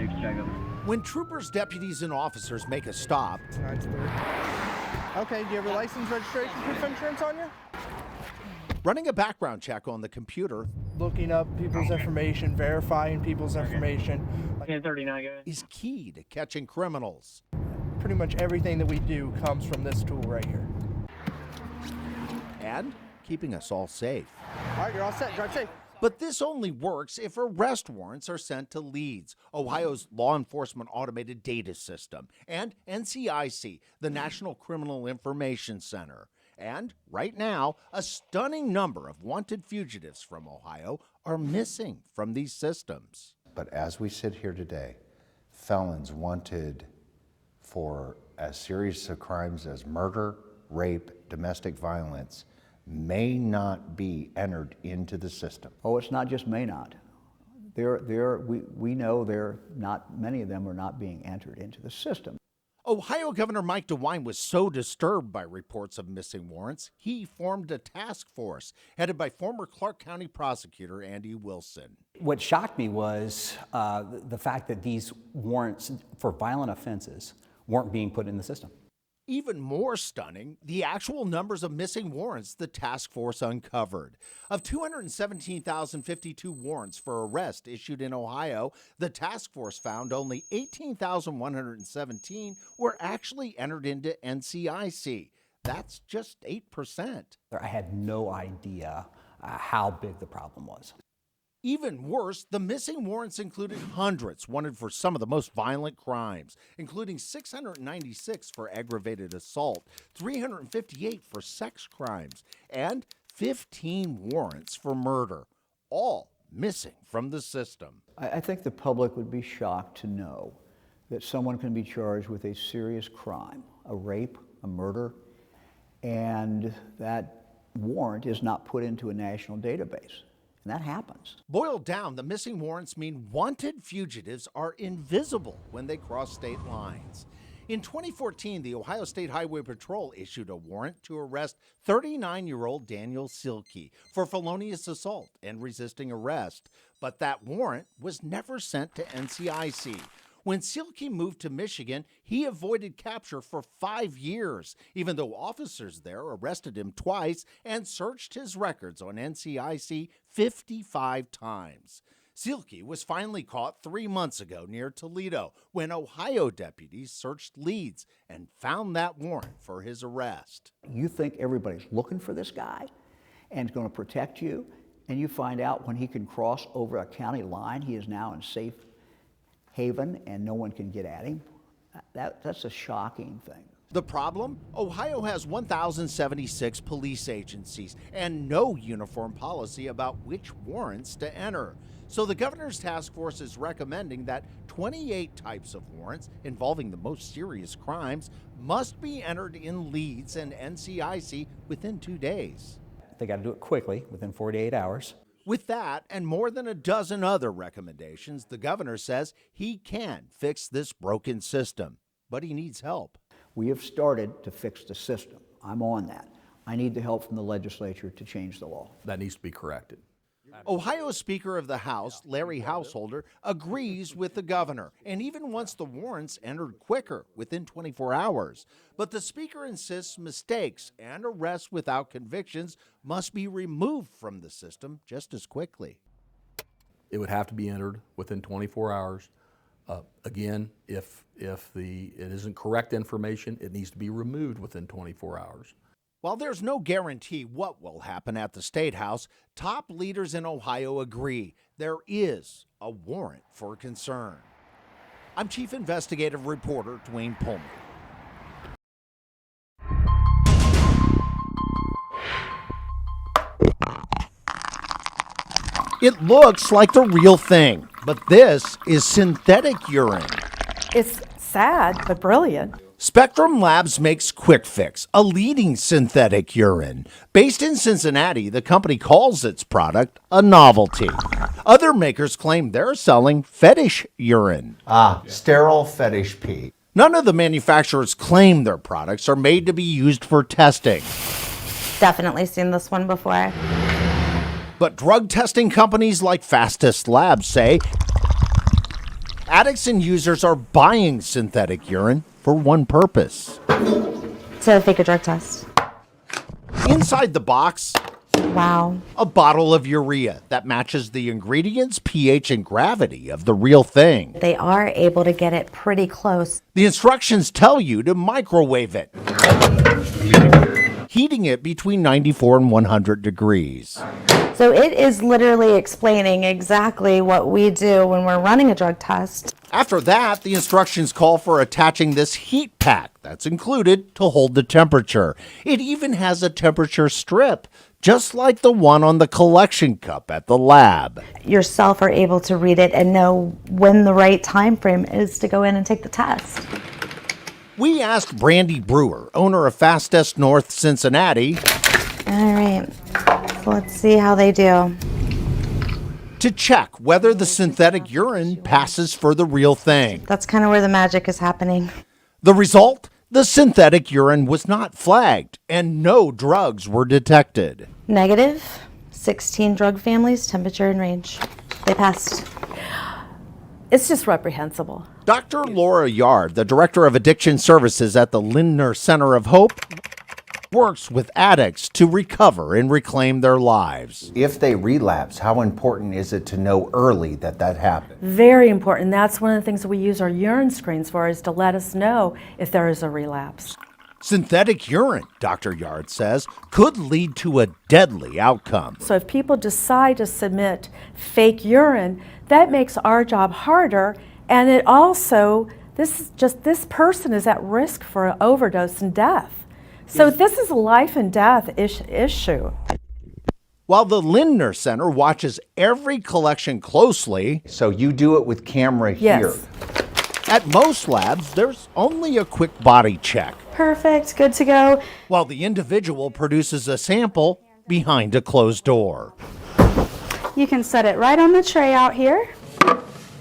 6, check them. When troopers, deputies, and officers make a stop, Okay, do you have your license, registration, proof of insurance on you? running a background check on the computer Looking up people's information, verifying people's information. 1039, guys. is key to catching criminals. Pretty much everything that we do comes from this tool right here. And keeping us all safe. All right, you're all set. Drive safe. But this only works if arrest warrants are sent to LEADS, Ohio's law enforcement automated data system, and NCIC, the National Criminal Information Center. And right now, a stunning number of wanted fugitives from Ohio are missing from these systems. But as we sit here today, felons wanted for as serious of crimes as murder, rape, domestic violence may not be entered into the system. Oh, it's not just may not. We know many of them are not being entered into the system. Ohio Governor Mike DeWine was so disturbed by reports of missing warrants, he formed a task force headed by former Clark County prosecutor Andy Wilson. What shocked me was the fact that these warrants for violent offenses weren't being put in the system. Even more stunning, the actual numbers of missing warrants the task force uncovered. Of 217,052 warrants for arrest issued in Ohio, the task force found only 18,117 were actually entered into NCIC. That's just 8%. I had no idea how big the problem was. Even worse, the missing warrants included hundreds wanted for some of the most violent crimes, including 696 for aggravated assault, 358 for sex crimes, and 15 warrants for murder, all missing from the system. I think the public would be shocked to know that someone can be charged with a serious crime, a rape, a murder, and that warrant is not put into a national database. And that happens. Boiled down, the missing warrants mean wanted fugitives are invisible when they cross state lines. In 2014, the Ohio State Highway Patrol issued a warrant to arrest 39-year-old Daniel Silke for felonious assault and resisting arrest. But that warrant was never sent to NCIC. When Silke moved to Michigan, he avoided capture for 5 years, even though officers there arrested him twice and searched his records on NCIC 55 times. Silke was finally caught 3 months ago near Toledo when Ohio deputies searched LEADS and found that warrant for his arrest. You think everybody's looking for this guy and is going to protect you, and you find out when he can cross over a county line, he is now in safe haven and no one can get at him. That's a shocking thing. The problem? Ohio has 1,076 police agencies and no uniform policy about which warrants to enter. So the governor's task force is recommending that 28 types of warrants involving the most serious crimes must be entered in LEADS and NCIC within 2 days. They got to do it quickly, within 48 hours. With that and more than a dozen other recommendations, the governor says he can fix this broken system, but he needs help. We have started to fix the system. I'm on that. I need the help from the legislature to change the law. That needs to be corrected. Ohio Speaker of the House, Larry Householder, agrees with the governor and even wants the warrants entered quicker, within 24 hours. But the Speaker insists mistakes and arrests without convictions must be removed from the system just as quickly. It would have to be entered within 24 hours. Again, if it isn't correct information, it needs to be removed within 24 hours. While there's no guarantee what will happen at the State House, top leaders in Ohio agree there is a warrant for concern. I'm Chief Investigative Reporter Dwayne Pullman. It looks like the real thing, but this is synthetic urine. It's sad, but brilliant. Spectrum Labs makes Quick Fix, a leading synthetic urine. Based in Cincinnati, the company calls its product a novelty. Other makers claim they're selling fetish urine. Sterile fetish pee. None of the manufacturers claim their products are made to be used for testing. Definitely seen this one before. But drug testing companies like Fastest Labs say Addicts and users are buying synthetic urine for one purpose. To fake a drug test. Inside the box, Wow. a bottle of urea that matches the ingredients, pH, and gravity of the real thing. They are able to get it pretty close. The instructions tell you to microwave it, heating it between 94 and 100 degrees. So it is literally explaining exactly what we do when we're running a drug test. After that, the instructions call for attaching this heat pack that's included to hold the temperature. It even has a temperature strip, just like the one on the collection cup at the lab. Yourself are able to read it and know when the right time frame is to go in and take the test. We asked Brandy Brewer, owner of Fastest North Cincinnati, All right, so let's see how they do. to check whether the synthetic urine passes for the real thing. That's kind of where the magic is happening. The result? The synthetic urine was not flagged and no drugs were detected. Negative, 16 drug families, temperature and range. They passed. It's just reprehensible. Dr. Laura Yard, the director of addiction services at the Lindner Center of Hope, works with addicts to recover and reclaim their lives. If they relapse, how important is it to know early that that happened? Very important. That's one of the things that we use our urine screens for, is to let us know if there is a relapse. Synthetic urine, Dr. Yard says, could lead to a deadly outcome. So if people decide to submit fake urine, that makes our job harder, and it also, this person is at risk for an overdose and death. So this is a life and death issue. While the Lindner Center watches every collection closely, So you do it with camera here. Yes. at most labs, there's only a quick body check, Perfect, good to go. while the individual produces a sample behind a closed door. You can set it right on the tray out here.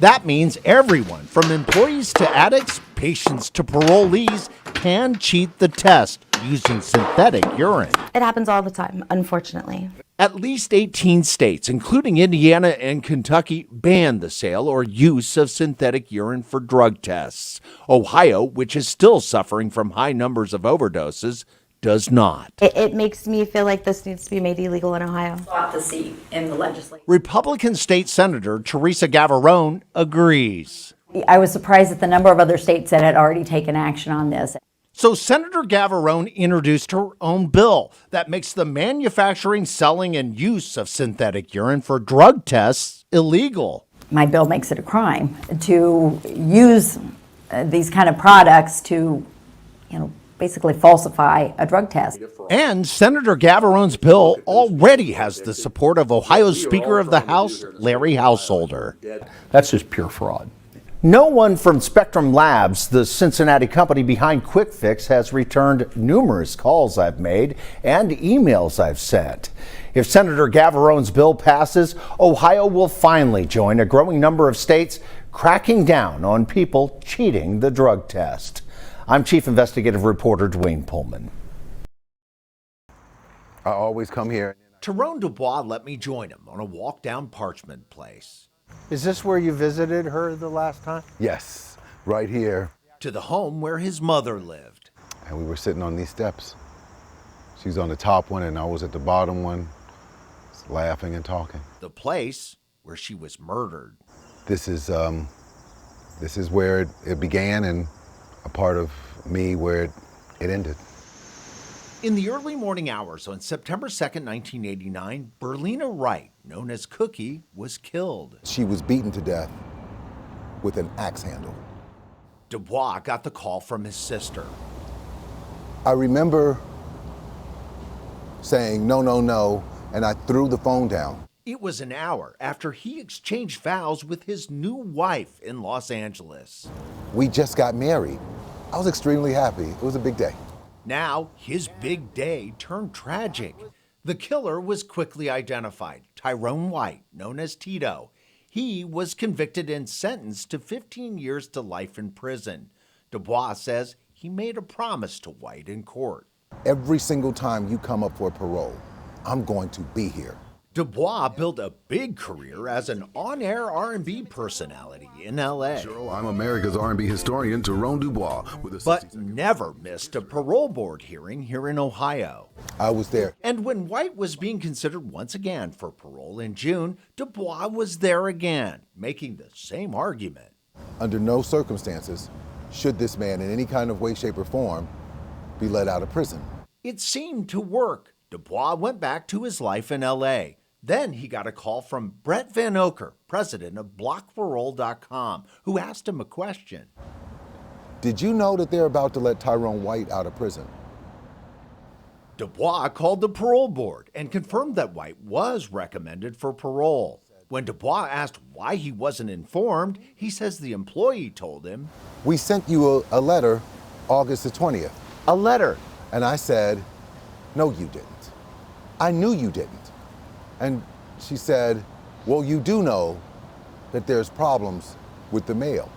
That means everyone, from employees to addicts, patients to parolees, can cheat the test using synthetic urine. It happens all the time, unfortunately. At least 18 states, including Indiana and Kentucky, banned the sale or use of synthetic urine for drug tests. Ohio, which is still suffering from high numbers of overdoses, does not. It makes me feel like this needs to be made illegal in Ohio. Sought the seat in the legislature. Republican State Senator Teresa Gavarone agrees. I was surprised at the number of other states that had already taken action on this. So Senator Gavarone introduced her own bill that makes the manufacturing, selling, and use of synthetic urine for drug tests illegal. My bill makes it a crime to use these kind of products to, basically falsify a drug test. And Senator Gavarone's bill already has the support of Ohio's Speaker of the House, Larry Householder. That's just pure fraud. No one from Spectrum Labs, the Cincinnati company behind Quick Fix, has returned numerous calls I've made and emails I've sent. If Senator Gavarone's bill passes, Ohio will finally join a growing number of states cracking down on people cheating the drug test. I'm Chief Investigative Reporter Dwayne Pullman. I always come here. Tyrone Dubois let me join him on a walk down Parchment Place. Is this where you visited her the last time? Yes, right here. To the home where his mother lived. And we were sitting on these steps. She's on the top one and I was at the bottom one, laughing and talking. The place where she was murdered. This is where it began and a part of me where it ended. In the early morning hours on September 2nd, 1989, Berlina Wright, known as Cookie, was killed. She was beaten to death with an axe handle. Dubois got the call from his sister. I remember saying, no, no, no, and I threw the phone down. It was an hour after he exchanged vows with his new wife in Los Angeles. We just got married. I was extremely happy. It was a big day. Now, his big day turned tragic. The killer was quickly identified, Tyrone White, known as Tito. He was convicted and sentenced to 15 years to life in prison. Dubois says he made a promise to White in court. Every single time you come up for parole, I'm going to be here. Dubois built a big career as an on-air R&B personality in L.A. I'm America's R&B historian, Tyrone Dubois. But never missed a parole board hearing here in Ohio. I was there. And when White was being considered once again for parole in June, Dubois was there again, making the same argument. Under no circumstances should this man in any kind of way, shape, or form be let out of prison. It seemed to work. Dubois went back to his life in L.A. Then he got a call from Brett Van Oker, president of BlockParole.com, who asked him a question. Did you know that they're about to let Tyrone White out of prison? Dubois called the parole board and confirmed that White was recommended for parole. When Dubois asked why he wasn't informed, he says the employee told him, "We sent you a letter August the 20th. A letter. And I said, no, you didn't. I knew you didn't. And she said, well, you do know that there's problems with the mail."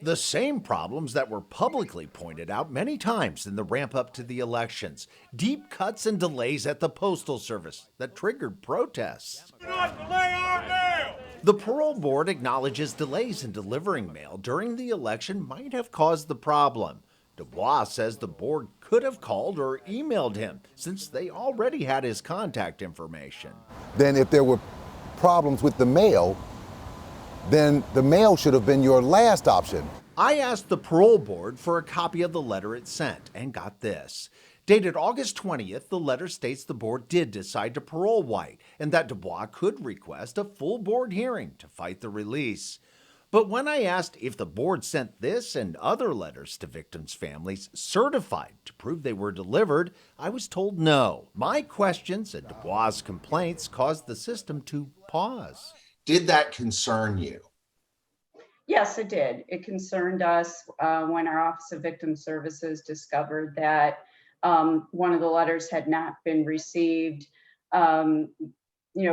The same problems that were publicly pointed out many times in the ramp up to the elections. Deep cuts and delays at the Postal Service that triggered protests. Do not delay our mail! The parole board acknowledges delays in delivering mail during the election might have caused the problem. Dubois says the board could have called or emailed him since they already had his contact information. Then if there were problems with the mail, then the mail should have been your last option. I asked the parole board for a copy of the letter it sent and got this. Dated August 20th, the letter states the board did decide to parole White and that Dubois could request a full board hearing to fight the release. But when I asked if the board sent this and other letters to victims' families certified to prove they were delivered, I was told no. My questions and Dubois' complaints caused the system to pause. Did that concern you? Yes, it did. It concerned us when our Office of Victim Services discovered that one of the letters had not been received.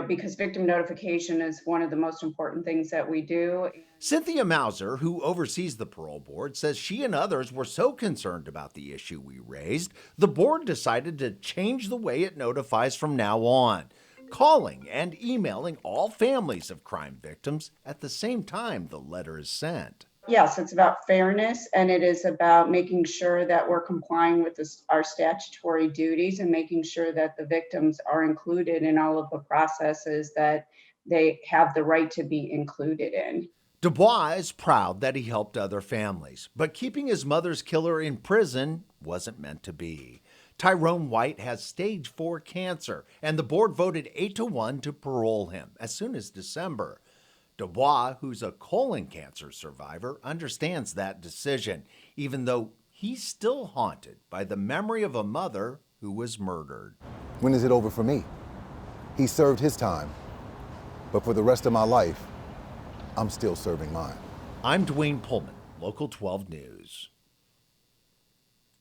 Because victim notification is one of the most important things that we do. Cynthia Mauser, who oversees the parole board, says she and others were so concerned about the issue we raised, the board decided to change the way it notifies from now on, calling and emailing all families of crime victims at the same time the letter is sent. Yes, it's about fairness, and it is about making sure that we're complying with our statutory duties and making sure that the victims are included in all of the processes that they have the right to be included in. Dubois is proud that he helped other families, but keeping his mother's killer in prison wasn't meant to be. Tyrone White has stage 4 cancer, and the board voted 8-1 to parole him as soon as December. Dubois, who's a colon cancer survivor, understands that decision, even though he's still haunted by the memory of a mother who was murdered. When is it over for me? He served his time, but for the rest of my life, I'm still serving mine. I'm Dwayne Pullman, Local 12 News.